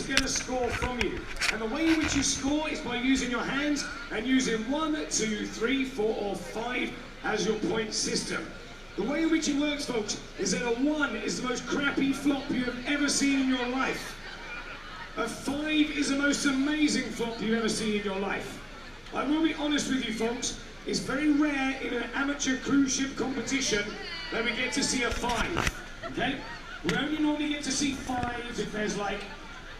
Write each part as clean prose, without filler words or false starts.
get a score from you. And the way in which you score is by using your hands and using 1, 2, 3, 4 or 5 as your point system. The way in which it works, folks, is that a 1 is the most crappy flop you have ever seen in your life. A 5 is the most amazing flop you've ever seen in your life. I will be honest with you, folks, it's very rare in an amateur cruise ship competition that we get to see a 5, okay? We only normally get to see 5s if there's like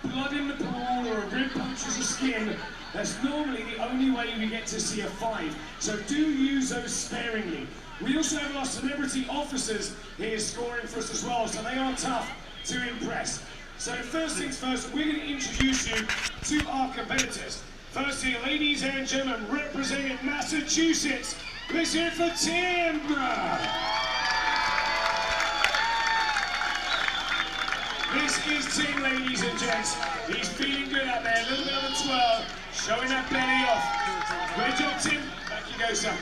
blood in the pool or a rib punctures the skin. That's normally the only way we get to see a 5. So do use those sparingly. We also have our celebrity officers here scoring for us as well, so they are tough to impress. So first things first, we're going to introduce you to our competitors. Firstly, ladies and gentlemen, representing Massachusetts, let's hear it for Tim! This is Tim, ladies and gents. He's feeling good out there, a little bit of a twirl, showing that belly off. Good job, Tim. Back you go, son.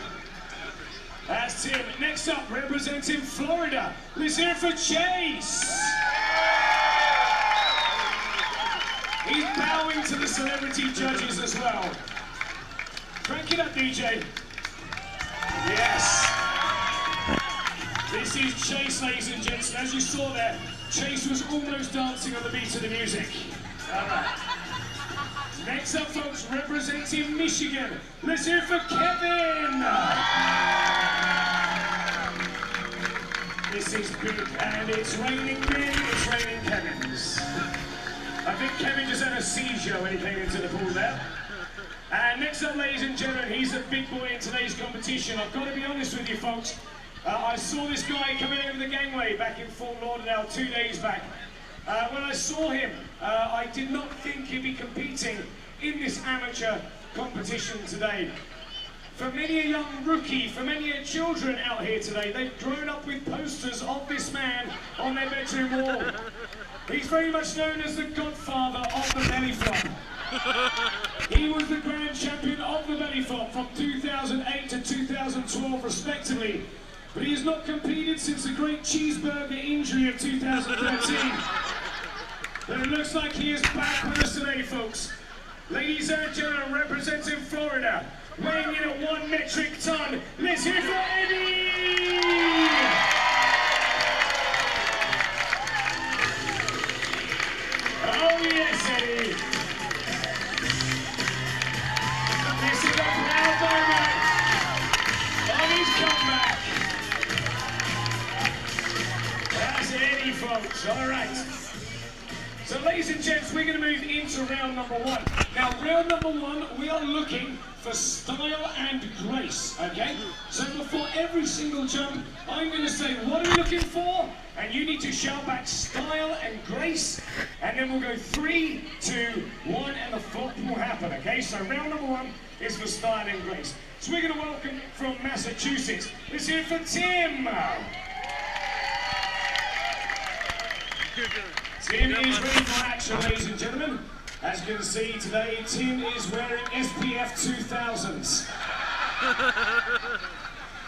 That's Tim. Next up, representing Florida, let's hear it for Chase. He's bowing to the celebrity judges as well. Crank it up, DJ. Yes. This is Chase, ladies and gents. As you saw there, Chase was almost dancing on the beat of the music. All right. Next up, folks, representing Michigan, let's hear it for Kevin. This is big, and it's raining me, it's raining Kevins. I think Kevin just had a seizure when he came into the pool there. And next up, ladies and gentlemen, he's a big boy in today's competition. I've got to be honest with you, folks. I saw this guy coming over the gangway back in Fort Lauderdale 2 days back. When I saw him, I did not think he'd be competing in this amateur competition today. For many a young rookie, for many a children out here today, they've grown up with posters of this man on their bedroom wall. He's very much known as the godfather of the belly flop. He was the grand champion of the belly flop from 2008 to 2012 respectively. But he has not competed since the great cheeseburger injury of 2013. But it looks like he is back with us today, folks. Ladies and gentlemen, representing Florida, weighing in at 1 metric ton, let's hear it for Eddie! Oh yes, Eddie! This is a proud moment of his comeback. That's Eddie, folks. All right. So, ladies and gents, we're going to move into round number 1. Now, round number 1, we are looking for style and grace, okay? So before every single jump, I'm going to say, what are we looking for? And you need to shout back style and grace, and then we'll go 3, 2, 1, and the flop will happen, okay? So round number 1 is for style and grace. So we're going to welcome from Massachusetts. Let's hear it for Tim. Tim is ready for action, ladies and gentlemen. As you can see today, Tim is wearing SPF 2000s.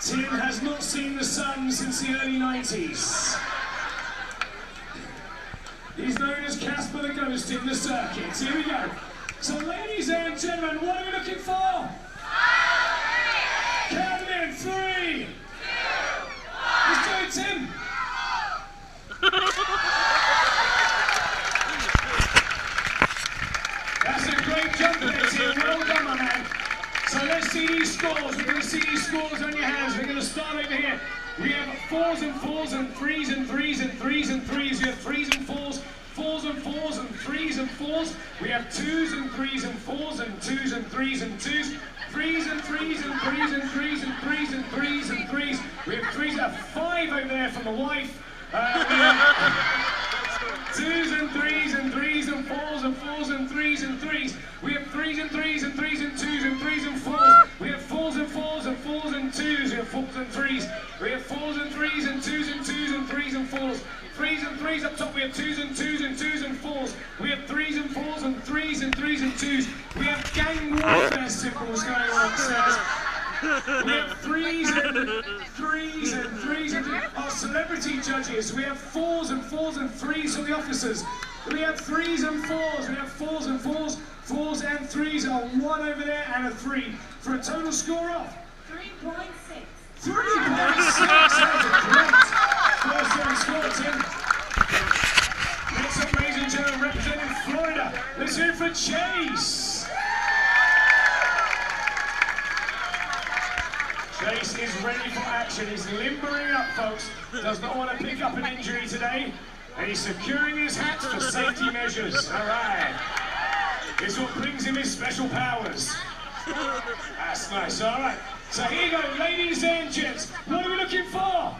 Tim has not seen the sun since the early 90s. He's known as Casper the Ghost in the circuits. Here we go. So, ladies and gentlemen, what are we looking for? Count them in. 3, 2, 1. Let's do it, Tim. That's a great jump there, Tim. Well done, my man. So let's see these scores. We're going to see these scores on your hands. We're going to start over here. We have 4s and 4s and 3s and 3s and 3s and 3s. We have 3s and 4s, 4s and 4s and 3s and 4s. We have 2s and 3s and 4s and 2s and 3s and 2s. 3s and 3s and 3s and 3s and 3s and 3s and 3s. We have 3s. We have 5 over there from the wife. We have 2s and 3s and 3s and 4s and 4s and 3s and 3s. We have 3s and 3s and 3s and 2s and 3s and 4s. We have 4s and 4s and 4s and 2s. We have 4s and 3s. We have 4s and 3s and 2s and 2s and 3s and 4s. 3s and 3s up top. We have 2s and 2s and 2s and 4s. We have 3s and 4s and 3s and 3s and 2s. We have gang warfare symbols going on upstairs. We have 3s and 3s and 3s and our celebrity judges. We have 4s and 4s and 3s for the officers. We have 3s and 4s. We have threes, a 1 over there, and a 3 for a total score of 3.6. 3.6. That's a great first set score, Tim. Next up, ladies and gentlemen, representing Florida, let's hear it for Chase. Chase is ready for action. He's limbering up, folks. Does not want to pick up an injury today. And he's securing his hat for safety measures. All right. This is what brings him his special powers. That's nice. All right. So here you go, ladies and gents. What are we looking for?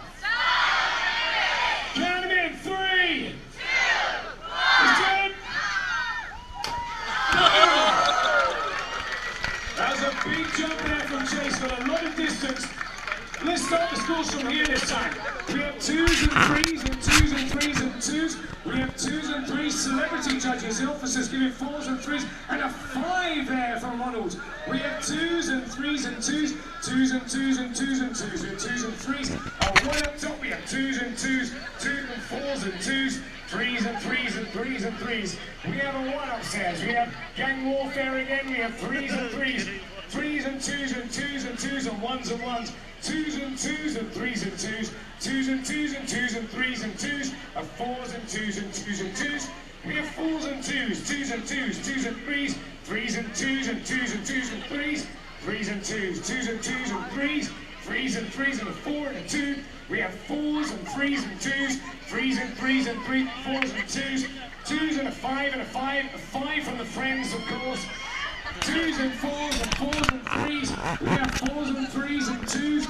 Count them in. 3, 2, 1. That was a big jump there from Chase, got a lot of distance. Let's start the scores from here this time. We have 2s and 3s and 2s and 3s and 2s. We have 2s and 3s celebrity judges, the officers giving 4s and 3s, and a 5 there from Ronald. We have 2s and 3s and 2s, 2s and 2s and 2s and 2s. We have 2s and 3s. One up top, we have 2s and 2s, 2s and 4s and 2s, 3s and 3s and 3s and 3s. We have a 1 upstairs. We have gang warfare again. We have 3s and 3s, 3s and 2s and 2s and 2s and 1s and 1s. 2s and 2s and 3s and 2s, 2s and 2s and 2s and 3s and 2s, 4s and 2s and 2s and 2s. We have 4s and 2s, 2s and 2s, 2s and 3s, 3s and 2s and 2s and 2s and 3s, 3s and 2s, 2s and 2s and 3s, 3s and 3s and a 4 and a 2. We have 4s and 3s and 2s, 3s and 3s and 3, 4s and 2s, 2s and a 5 and a 5, a 5 from the friends, of course. 2s and 4s and 4s and 3s. We have 4s and 3s and 2s.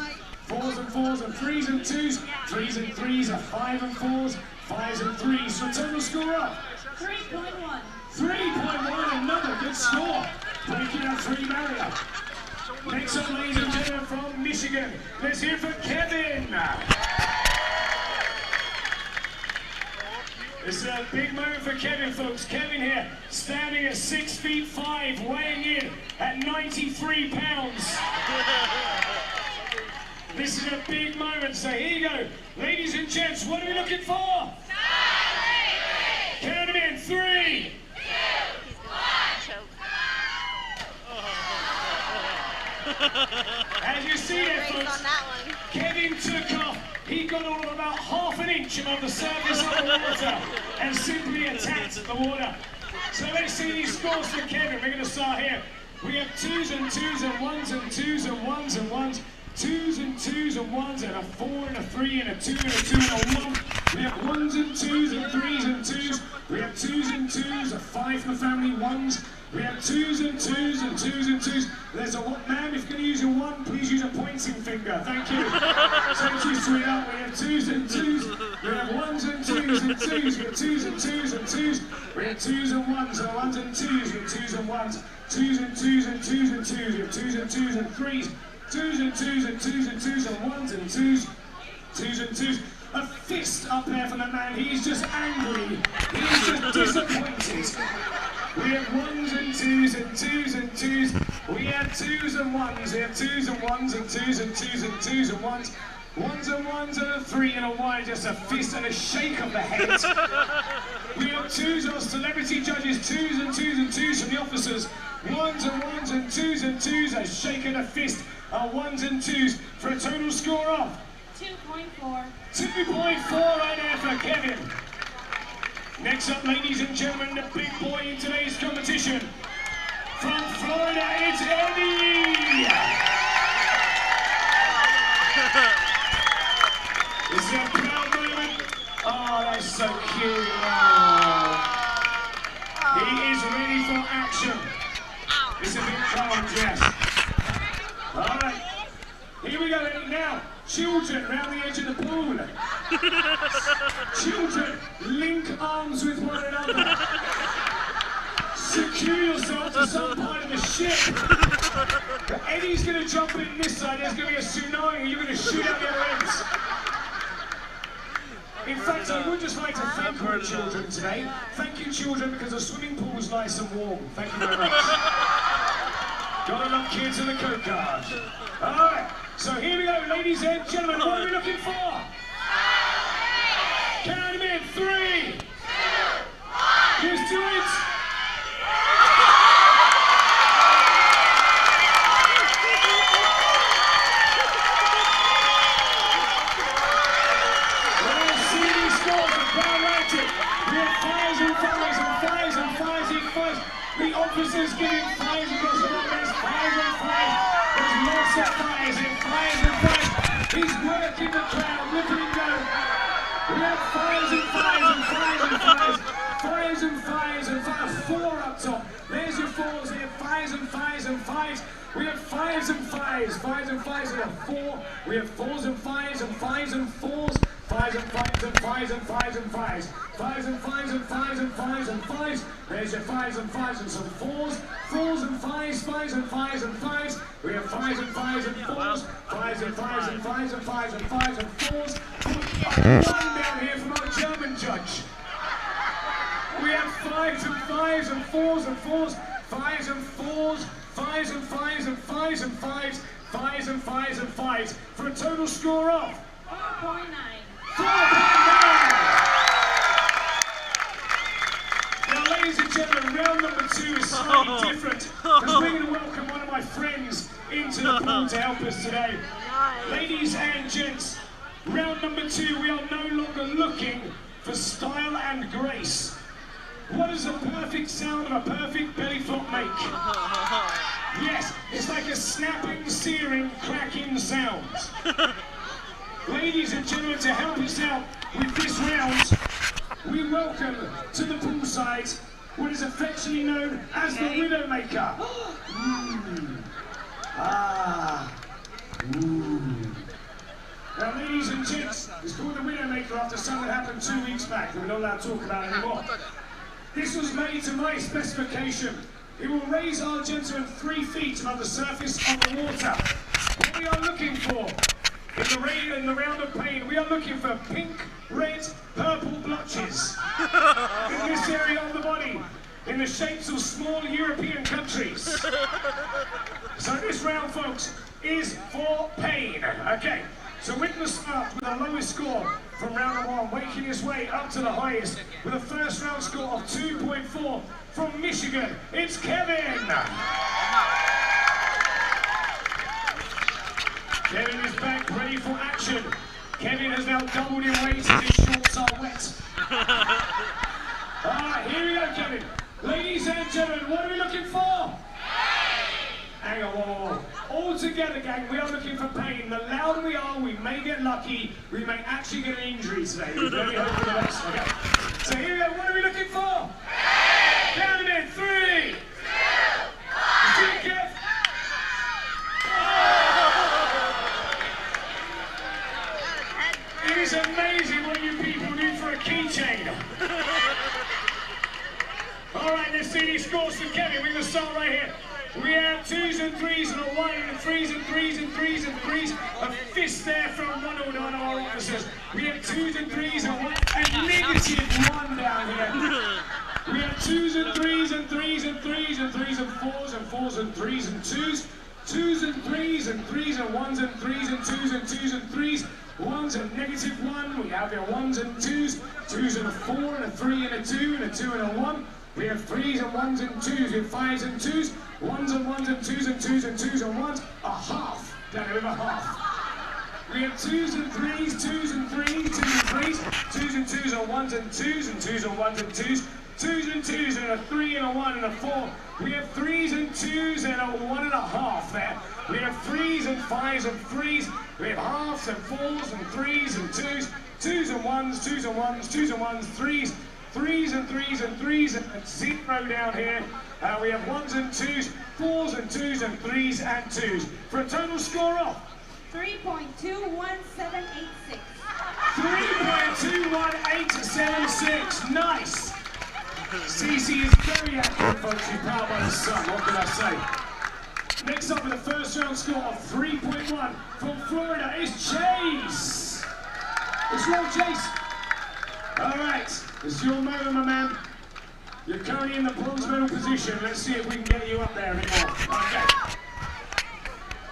4s and 4s and 3s and 2s. 3s and 3s are 5 and 4s. 5s and 3s. So total score up. 3.1. 3.1. Another good score. Breaking our 3 barrier. Next up, ladies and gentlemen, from Michigan. Let's hear for Kevin. It's a big moment for Kevin, folks. Kevin here, standing at 6'5", weighing in at 93 pounds. This is a big moment, so here you go. Ladies and gents, what are we looking for? Count them in. 3, 2, 1. As you see there, folks, Kevin took off. He got all of about half an inch above the surface of the water and simply attacked the water. So let's see these scores for Kevin. We're going to start here. We have 2s and 2s and 1s and 2s and 1s and 1s. 2s and 2s and 1s and a 4 and a 3 and a 2 and a 2 and a 1. We have 1s and 2s and 3s and 2s. We have 2s and 2s, a 5 for the family 1s. We have 2s and 2s and 2s and 2s. There's a what, ma'am? If you're going to use a 1, please use a pointing finger. Thank you. Thank you, sweetheart. We have 2s and 2s. We have 1s and 2s and 2s. We have 2s and 2s and 2s. We have 2s and 1s and 1s and 2s. We have 2s and 1s. 2s and 2s and 2s and 2s. We have 2s and 2s and 3s. 2s and 2s and 2s and 2s and 1s and 2s. 2s and 2s. A fist up there from the man. He's just angry. He's just disappointed. We have 1s and 2s and 2s and 2s. We have 2s and 1s. We have 2s and 1s and 2s and 2s and 2s and 1s. 1s and 1s and a 3 and a 1. Just a fist and a shake of the head. We have 2s of celebrity judges. 2s and 2s and 2s from the officers. 1s and 1s and 2s and 2s. A shake and a fist. 1s and 2s for a total score of 2.4. 2.4 right there for Kevin. Next up, ladies and gentlemen, the big boy in today's competition. From Florida, it's Eddie! This is a proud moment. Oh, that's so cute. Oh. He is ready for action. It's a big challenge, yes. All right. Here we go, Eddie. Now, children around the edge of the pool. Children, link arms with one another. Secure yourself to some part of the ship. Eddie's going to jump in this side. There's going to be a tsunami and you're going to shoot out the other ends. In fact, I would just like to thank our children today. Thank you, children, because the swimming pool was nice and warm. Thank you very much. Gotta love kids in the Coast Guard. All right. So here we go, ladies and gentlemen, what are we looking for? Count them in. 3, 2, 1. Just do it. fives. The officers giving fives across the line. There's fives and fives. There's lots of fives and fives and fives. He's working the crowd. Look at him go. We have fives and fives and fives and fives. Fives and fives and fives. Four up top. There's your fours. We have fives and fives and fives. We have fives and fives. Fives and fives. We have four. We have fours and fives and fives and fours. Fives and fives and fives and fives and fives. Fives and fives and fives and fives and fives. There's your fives and fives and some fours. Fours and fives. Fives and fives and fives. We have fives and fives and fours. Fives and fives and fives and fives and fives and fours. One down here from our German judge. We have fives and fives and fours and fours. Fives and fours. Fives and fives and fives and fives. Fives and fives and fives. For a total score of 4.9. 4.9! Now, ladies and gentlemen, round number 2 is slightly different because we're going to welcome one of my friends into the pool to help us today. Ladies and gents, round number 2, we are no longer looking for style and grace. What does a perfect sound of a perfect belly flop make? Yes, it's like a snapping, searing, cracking sound. Ladies and gentlemen, to help us out with this round, we welcome to the poolside what is affectionately known as the Widowmaker. Now, ladies and gents, it's called the Widowmaker after something that happened 2 weeks back that we're not allowed to talk about anymore. This was made to my specification. It will raise our gentleman 3 feet above the surface of the water. What we are looking for in the round of pain, we are looking for pink, red, purple blotches in this area of the body, in the shapes of small European countries. So this round, folks, is for pain. Okay, so witness start with the lowest score from round number 1, waking his way up to the highest with a first round score of 2.4 from Michigan. It's Kevin. Kevin is back, ready for action. Kevin has now doubled in weight as his shorts are wet. Alright, here we go, Kevin. Ladies and gentlemen, what are we looking for? Hang on, whoa. All together, gang, we are looking for pain. The louder we are, we may get lucky. We may actually get an injury today. We very hope for the best. Okay. So here we go. What are we looking for? Down it in 3, 2, 1. Kev. It is amazing what you people do for a keychain. All right, let's see these scores from Kevin. We're going to start right here. We have 2s and 3s and a 1 and a 3s and 3s and 3s and 3s. A fist there from one of our officers. We have 2s and 3s and 1 and -1 down here. We have 2s and 3s and 3s and 3s and 3s and 4s and 4s and 3s and 2s. 2s and 3s and 3s and 1s and 3s and 2s and 2s and 3s. 1s and -1. We have your 1s and 2s. 2s and a 4 and a 3 and a 2 and a 2 and a 1. We have 3s and 1s and 2s. We have 5s and 2s. 1s and 1s and 2s and 2s and 2s and 1s. A half. Down here with a half. We have 2s and 3s, 2s and 3s, 2s and 3s. 2s and 2s and 1s and 2s and 2s and 1s and 2s. 2s and 2s and a 3 and a 1 and a 4. We have 3s and 2s and a 1 and a half there. We have 3s and 5s and 3s. We have halves and 4s and 3s and 2s. 2s and 1s, 2s and 1s, 2s and 1s, 3s. 3s and 3s and 3s and 0 down here. We have 1s and 2s, 4s and 2s and 3s and 2s. For a total score of 3.21786. 3.21876. Nice. Cece is very accurate, folks. She's powered by the sun. What can I say? Next up with a first round score of 3.1 from Florida is Chase. It's your Chase. All right, it's your moment, my man. You're currently in the bronze medal position. Let's see if we can get you up there anymore. Okay.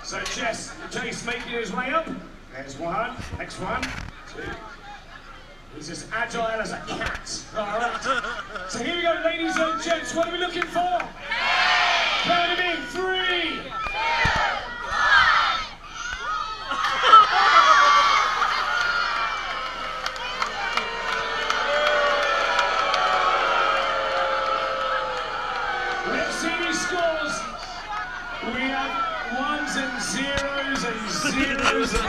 So Chase making his way up. There's 1. Next 1, 2. He's as agile as a cat. All right. So here we go, ladies and gents. What are we looking for? Count him in. 3, 2, 1. Let's see these scores. We have ones and zeros and zeros and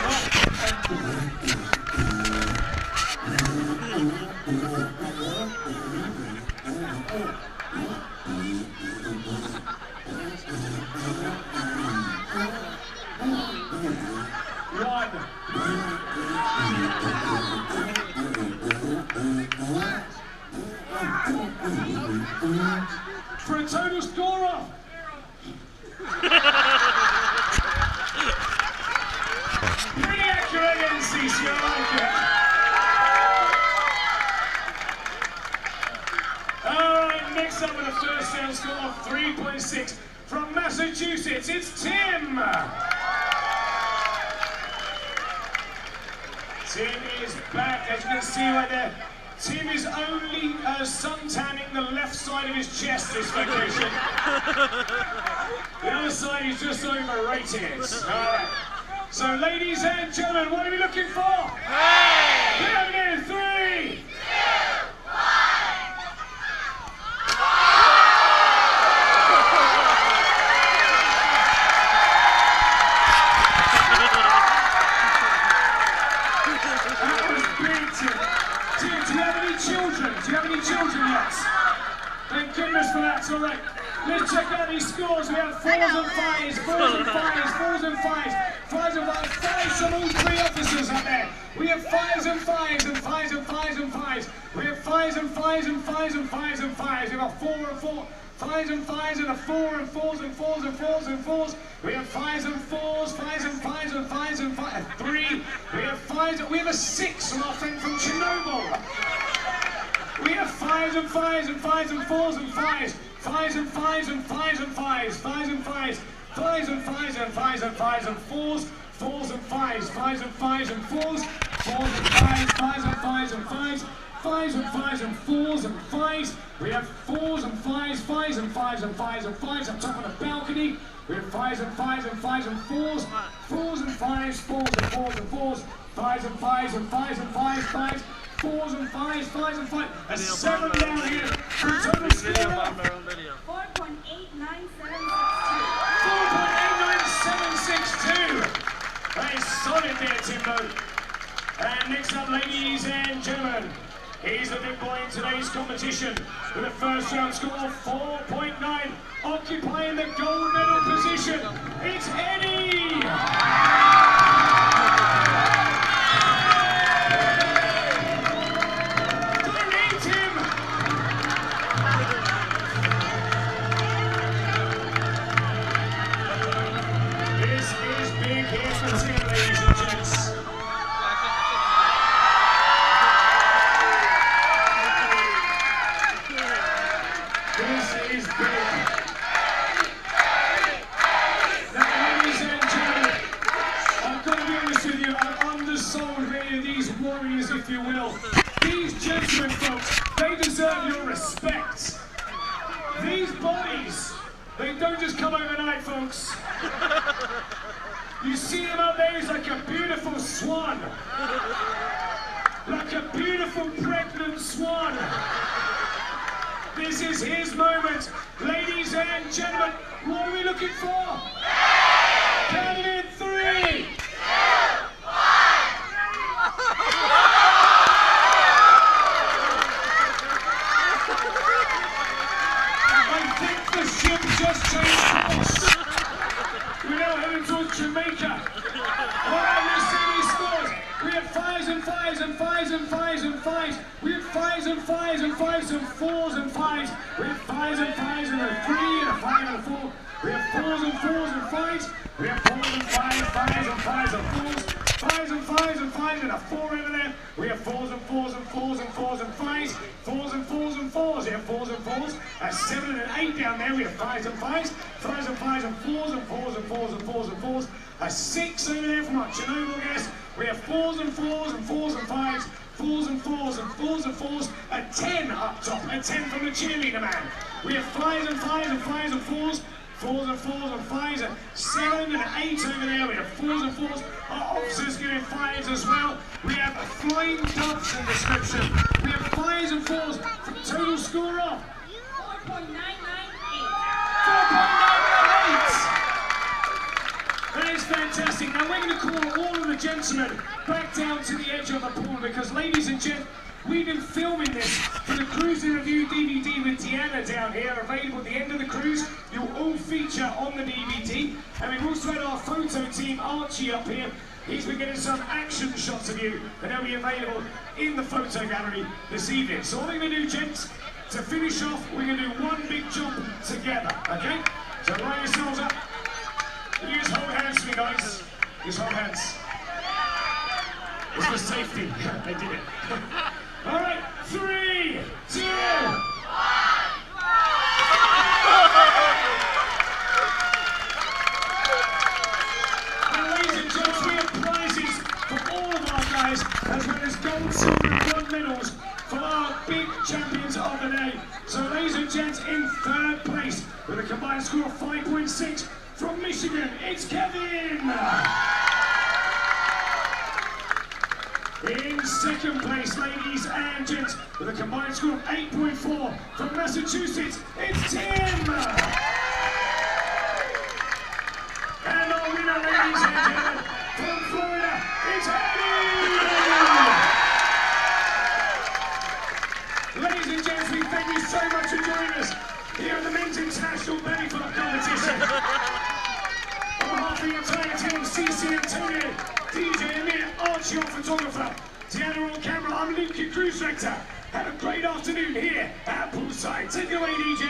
for a total score of pretty accurate NCC, I like it. Alright, next up with a first down score of 3.6 from Massachusetts, it's Tim. Tim is back, as you can see right there. Tim is only sun-tanning the left side of his chest this vacation. The other side is just overrated. Alright. So, ladies and gentlemen, what are we looking for? Hey! Put it in 3, 2, 1. That was big, Tim. Tim, do you have any children? Do you have any children yet? Thank goodness for that. All right. Let's check out these scores. We have 4s and 5s, 4s and 5s, 4s and 5s, 5s and 5s, 5s from all 3 officers up there. We have 5s and 5s and 5s and 5s and 5s. We have 5s and 5s and 5s and 5s and 5s. We have a 4 and 4, 5s and 5s and a 4 and 4s and 4s and 4s and 4s. We have 5s and 4s, 5s and 5s and 5s and 5 and 3. We have 5s. We have a 6 from our friend from Chernobyl. We have 5s and 5s and 5s and 4s and 5s. 5s and 5s and 5s and 5s, 5s and 5s, 5s and 5s and 5s and 5s and 4s, 4s and 5s, 5s and 5s and 4s, 4s and 5s, 5s and 5s and 5s, 5s and 5s and 4s and 5s. We have 4s and 5s, 5s and 5s and 5s and 5s up top on the balcony. We have 5s and 5s and 5s and 4s, 4s and 5s, 4s and 4s and 4s, 5s and 5s and 5s and 5s, 5s. 4s and 5s, 5s and 5s, a 7 down here for a total score of 4.89762. That is solid there, Timbo. And next up, ladies and gentlemen, he's the big boy in today's competition with a first round score of 4.9, occupying the gold medal position. It's Eddie! If you will. These gentlemen, folks, they deserve your respect. These bodies, they don't just come overnight, folks. You see him up there, he's like a beautiful swan. Like a beautiful pregnant swan. This is his moment. Ladies and gentlemen, what are we looking for? Count it in 3. Just changed course. We're now heading towards Jamaica. Alright, let's see these scores. We have 5s and 5s and 5s and 5s and 5s. We have 5s and 5s and 5s and 4s and 5s. We have 5s and 5s and a 3 and a 5 and a 4. We have 4s and 4s and 5s. We have 4s and 5s, 5s and 5s and 4s. 5s and 5s and 5s and a 4 over there. We have 4s and 4s and 4s and 4s and 5s. 4s and 4s and 4s. We have 4s and 4s. A 7 and an 8 down there. We have 5s and 5s. 5s and 5s and 4s and 4s and 4s and 4s and 4s. A 6 over there from our Chernobyl guest. We have 4s and 4s and 4s and 5s. 4s and 4s and 4s and 4s. A 10 up top. A 10 from the cheerleader man. We have 5s and 5s and 5s and 4s. 4s and 4s and 5s, a 7 and an 8 over there. We have 4s and 4s. Our officers giving 5s as well. We have flying doves in description. We have 5s and 4s for total score of 4.998. call all of the gentlemen back down to the edge of the pool because, ladies and gents, we've been filming this for the Cruising Review DVD with Deanna down here, available at the end of the cruise. You'll all feature on the DVD. And we've also had our photo team, Archie, up here. He's been getting some action shots of you, and they'll be available in the photo gallery this evening. So what we're going to do, gents, to finish off, we're going to do one big jump together, okay? So line yourselves up. You just hold hands for me, guys. Just hold hands. It's for safety. They did it. All right, 3, 2, 1. Now, ladies and gents, we have prizes for all of our guys, as well as gold, silver, and bronze medals for our big champions of the day. So, ladies and gents, in third place with a combined score of 5.6 from Michigan, it's Kevin. In second place, ladies and gents, with a combined score of 8.4 from Massachusetts, it's Tim! And our winner, ladies and gentlemen, from Florida, it's Eddie! Ladies and gents, we thank you so much for joining us here at the Men's International Belly Flop Competition. On behalf of the entire team, CC Antonio, DJ Amir, Archie, our photographer, Deanna on camera, I'm Luke, your cruise director. Have a great afternoon here at Poolside. Take it away, DJ.